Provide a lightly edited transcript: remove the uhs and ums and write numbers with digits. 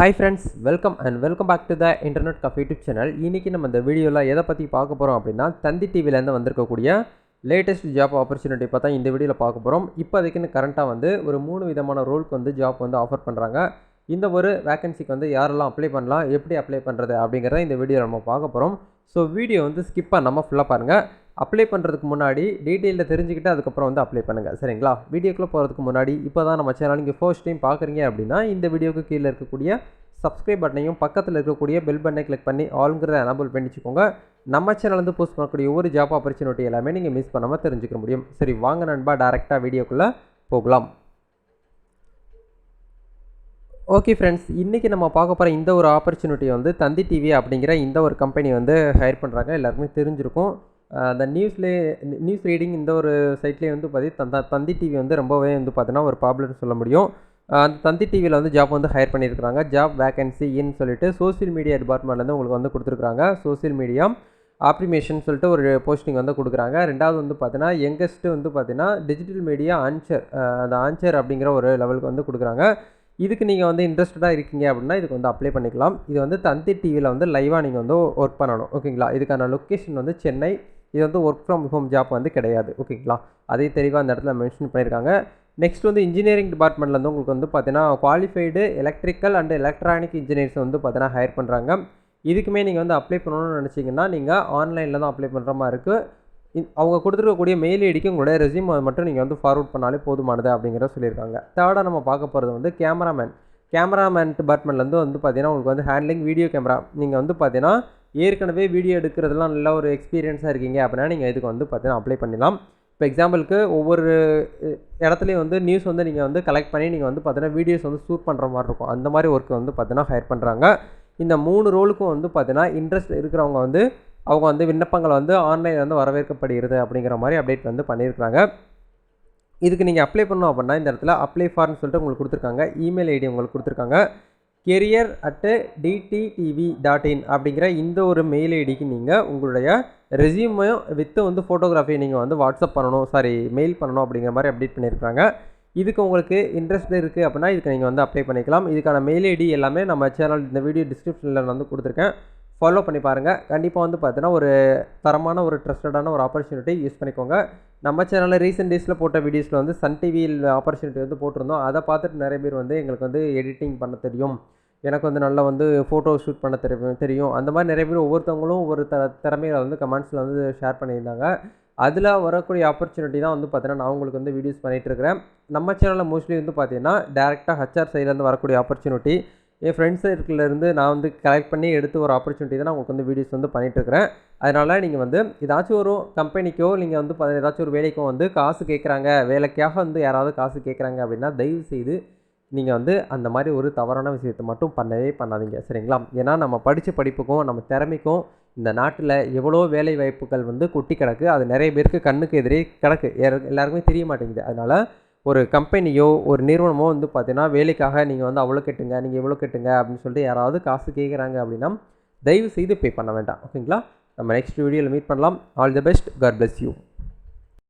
Hi friends, welcome back to the Internet Cafe YouTube channel. இன்னைக்கு நம்ம இந்த வீடியோல எதை பத்தி பார்க்க போறோம் அப்படினா தந்தி டிவில இருந்து வந்திருக்கக்கூடிய லேட்டஸ்ட் ஜாப் ஆப்பர்சூனிட்டி பார்த்தா இந்த வீடியோல பார்க்க போறோம். இப்போதைக்கு கரண்டா வந்து ஒரு 3 விதமான ரோலுக்கு வந்து ஜாப் வந்து ஆஃபர் பண்றாங்க. இந்த ஒரு வேகன்சிக்கு வந்து யாரெல்லாம் அப்ளை பண்ணலாம், எப்படி அப்ளை பண்றது அப்படிங்கறத இந்த வீடியோல நம்ம பார்க்க போறோம். சோ வீடியோ வந்து ஸ்கிப் பண்ணாம ஃபுல்லா பாருங்க. அப்ளை பண்ணுறதுக்கு முன்னாடி டீட்டெயிலில் தெரிஞ்சுக்கிட்டு அதுக்கப்புறம் வந்து அப்ளை பண்ணுங்கள் சரிங்களா. வீடியோக்குள்ளே போகிறதுக்கு முன்னாடி இப்போ தான் நம்ம சேனல் நீங்கள் ஃபர்ஸ்ட் டைம் பார்க்குறீங்க அப்படின்னா இந்த வீடியோக்கு கீழே இருக்கக்கூடிய சப்ஸ்கிரைப் பட்டனையும் பக்கத்தில் இருக்கக்கூடிய பெல் பட்டனை கிளிக் பண்ணி ஆல்ங்கிறத எனேபிள் பண்ணி வச்சுக்கோங்க. நம்ம சேனல் வந்து போஸ்ட் பண்ணக்கூடிய ஒவ்வொரு ஜாப் ஆப்பர்ச்சுனிட்டி எல்லாமே நீங்கள் மிஸ் பண்ணாமல் தெரிஞ்சுக்க முடியும். சரி வாங்க நண்பா, டேரெக்டாக வீடியோக்குள்ளே போகலாம். ஓகே ஃப்ரெண்ட்ஸ், இன்றைக்கி நம்ம பார்க்க போகிற இந்த ஒரு ஆப்பர்ச்சுனிட்டி வந்து தந்தி டிவி அப்படிங்கிற இந்த ஒரு கம்பெனி வந்து ஹையர் பண்ணுறாங்க. எல்லாருக்குமே தெரிஞ்சிருக்கும். அந்த நியூஸ் ரீடிங் இந்த ஒரு சைட்லேயே வந்து பார்த்திங்கன்னா தந்தி டிவி வந்து ரொம்பவே வந்து பார்த்தீங்கன்னா ஒரு பாப்புலர்னு சொல்ல முடியும். அந்த தந்தி டிவியில் வந்து ஜாப் வந்து ஹையர் பண்ணியிருக்கிறாங்க. ஜாப் வேகன்சின்னு சொல்லிட்டு சோசியல் மீடியா டிபார்ட்மெண்ட்லேருந்து உங்களுக்கு வந்து கொடுத்துருக்குறாங்க. சோசியல் மீடியா ஆப்ரிமேஷன் சொல்லிட்டு ஒரு போஸ்டிங் வந்து கொடுக்குறாங்க. ரெண்டாவது வந்து பார்த்தீங்கன்னா யங்கஸ்ட்டு வந்து பார்த்தீங்கன்னா டிஜிட்டல் மீடியா ஆன்சர், அந்த ஆன்சர் அப்படிங்கிற ஒரு லெவலுக்கு வந்து கொடுக்குறாங்க. இதுக்கு நீங்கள் வந்து இன்ட்ரெஸ்டடாக இருக்கீங்க அப்படின்னா இதுக்கு வந்து அப்ளை பண்ணிக்கலாம். இது வந்து தந்தி டிவியில் வந்து லைவாக நீங்கள் வந்து ஒர்க் பண்ணணும் ஓகேங்களா. இதுக்கான லொக்கேஷன் வந்து சென்னை. இது வந்து ஒர்க் ஃப்ரம் ஹோம் ஜாப் வந்து கிடையாது ஓகேங்களா. அதே தெளிவாக அந்த இடத்துல மென்ஷன் பண்ணியிருக்காங்க. நெக்ஸ்ட் வந்து இன்ஜினியரிங் டிபார்ட்மெண்ட்லேருந்து உங்களுக்கு வந்து பார்த்தீங்கன்னா qualified electrical and electronic engineers வந்து பார்த்தீங்கன்னா ஹையர் பண்ணுறாங்க. இதுக்குமே நீங்கள் வந்து அப்ளை பண்ணணும்னு நினச்சிங்கன்னா நீங்கள் ஆன்லைனில் தான் அப்ளை பண்ணுற மாதிரி இருக்குது. அவங்க கொடுத்துருக்கக்கூடிய மெயில் ஐடிக்கு உங்களுடைய ரெஸ்யூம் மட்டும் நீங்கள் வந்து ஃபார்வர்ட் பண்ணாலே போதுமானது அப்படிங்கிறத சொல்லியிருக்காங்க. தேர்டாக நம்ம பார்க்க போகிறது வந்து கேமராமேன் டிபார்ட்மெண்ட்லேருந்து வந்து பார்த்தீங்கன்னா உங்களுக்கு வந்து ஹேண்ட்லிங் வீடியோ கேமரா. நீங்கள் வந்து பார்த்தீங்கன்னா ஏற்கனவே வீடியோ எடுக்கிறதுலாம் நல்ல ஒரு எக்ஸ்பீரியன்ஸாக இருக்கீங்க அப்படின்னா நீங்கள் இதுக்கு வந்து பார்த்தீங்கன்னா அப்ளை பண்ணலாம். இப்போ எக்ஸாம்பிளுக்கு ஒவ்வொரு இடத்துலையும் வந்து நியூஸ் வந்து நீங்கள் வந்து கலெக்ட் பண்ணி நீங்கள் வந்து பார்த்தீங்கன்னா வீடியோஸ் வந்து ஷூட் பண்ணுற மாதிரி இருக்கும். அந்த மாதிரி ஒர்க்கு வந்து பார்த்தீங்கன்னா ஹையர் பண்ணுறாங்க. இந்த 3 ரோலுக்கும் வந்து பார்த்தீங்கன்னா இன்ட்ரெஸ்ட் இருக்கிறவங்க வந்து அவங்க வந்து விண்ணப்பங்கள் வந்து ஆன்லைனில் வந்து வரவேற்கப்படுகிறது அப்படிங்கிற மாதிரி அப்டேட் வந்து பண்ணியிருக்கிறாங்க. இதுக்கு நீங்கள் அப்ளை பண்ணணும் அப்படின்னா இந்த இடத்துல அப்ளை ஃபார்ம்னு சொல்லிட்டு உங்களுக்கு கொடுத்துருக்காங்க. இமெயில் ஐடி உங்களுக்கு கொடுத்துருக்காங்க. career@dttv.in அப்படிங்கிற இந்த ஒரு மெயில் ஐடிக்கு நீங்கள் உங்களுடைய ரெஸ்யூமையும் வித்து வந்து ஃபோட்டோகிராஃபி நீங்கள் வந்து மெயில் பண்ணணும் அப்படிங்கிற மாதிரி அப்டேட் பண்ணியிருக்காங்க. இதுக்கு உங்களுக்கு இன்ட்ரெஸ்ட் இருக்குது அப்படின்னா இதுக்கு நீங்கள் வந்து அப்ளை பண்ணிக்கலாம். இதுக்கான மெயில் ஐடி எல்லாமே நம்ம சேனல் இந்த வீடியோ டிஸ்கிரிப்ஷனில் நான் வந்து கொடுத்துருக்கேன். ஃபாலோ பண்ணி பாருங்கள். கண்டிப்பாக வந்து பார்த்தீங்கன்னா ஒரு தரமான ஒரு ட்ரஸ்டடான ஒரு ஆப்பர்ச்சுனிட்டி யூஸ் பண்ணிக்கோங்க. நம்ம சேனலில் ரீசெண்ட் டேஸில் போட்ட வீடியோஸில் வந்து சன் டிவியில் ஆப்பர்ச்சுனிட்டி வந்து போட்டிருந்தோம். அதை பார்த்துட்டு நிறைய பேர் வந்து எங்களுக்கு வந்து எடிட்டிங் பண்ண தெரியும், எனக்கு வந்து நல்லா வந்து ஃபோட்டோ ஷூட் பண்ண தெரியும் அந்த மாதிரி நிறைய பேர் ஒவ்வொருத்தவங்களும் ஒவ்வொரு திறமையை வந்து கமெண்ட்ஸில் வந்து ஷேர் பண்ணியிருந்தாங்க. அதில் வரக்கூடிய ஆப்பர்ச்சுனிட்டி தான் வந்து பார்த்தீங்கன்னா நான் உங்களுக்கு வந்து வீடியோஸ் பண்ணிகிட்ருக்கிறேன். நம்ம சேனலில் மோஸ்ட்லி வந்து பார்த்தீங்கன்னா டேரெக்டாக ஹச்ஆர் சைட்லேருந்து வரக்கூடிய ஆப்பர்ச்சுனிட்டி என் ஃப்ரெண்ட்ஸ் சர்க்கிள்லேருந்து நான் வந்து கலெக்ட் பண்ணி எடுத்து ஒரு ஆப்பர்ச்சுனிட்டி தான் நான் உங்களுக்கு வந்து வீடியோஸ் வந்து பண்ணிகிட்ருக்கிறேன். அதனால் நீங்கள் வந்து ஏதாச்சும் ஒரு கம்பெனிக்கோ நீங்கள் வந்து ஏதாச்சும் ஒரு வேலைக்கோ வந்து காசு கேட்குறாங்க, வேலைக்காக வந்து யாராவது காசு கேட்குறாங்க அப்படின்னா தயவு செய்து நீங்கள் வந்து அந்த மாதிரி ஒரு தவறான விஷயத்தை மட்டும் பண்ணவே பண்ணாதீங்க சரிங்களா. ஏன்னா நம்ம படித்த படிப்புக்கும் நம்ம திறமைக்கும் இந்த நாட்டில் எவ்வளோ வேலை வாய்ப்புகள் வந்து கொட்டி கிடக்கு. அது நிறைய பேருக்கு கண்ணுக்கு எதிரே கிடக்கு, எல்லாருக்குமே தெரிய மாட்டேங்குது. அதனால் ஒரு கம்பெனியோ ஒரு நிறுவனமோ வந்து பார்த்தீங்கன்னா வேலைக்காக நீங்கள் வந்து அவ்வளோ கட்டுங்க, நீங்கள் எவ்வளோ கட்டுங்க அப்படின்னு சொல்லிட்டு யாராவது காசு கேட்குறாங்க அப்படின்னா தயவு செய்து பே பண்ண வேண்டாம் ஓகேங்களா. நம்ம நெக்ஸ்ட் வீடியோவில் மீட் பண்ணலாம். All the best, God bless you.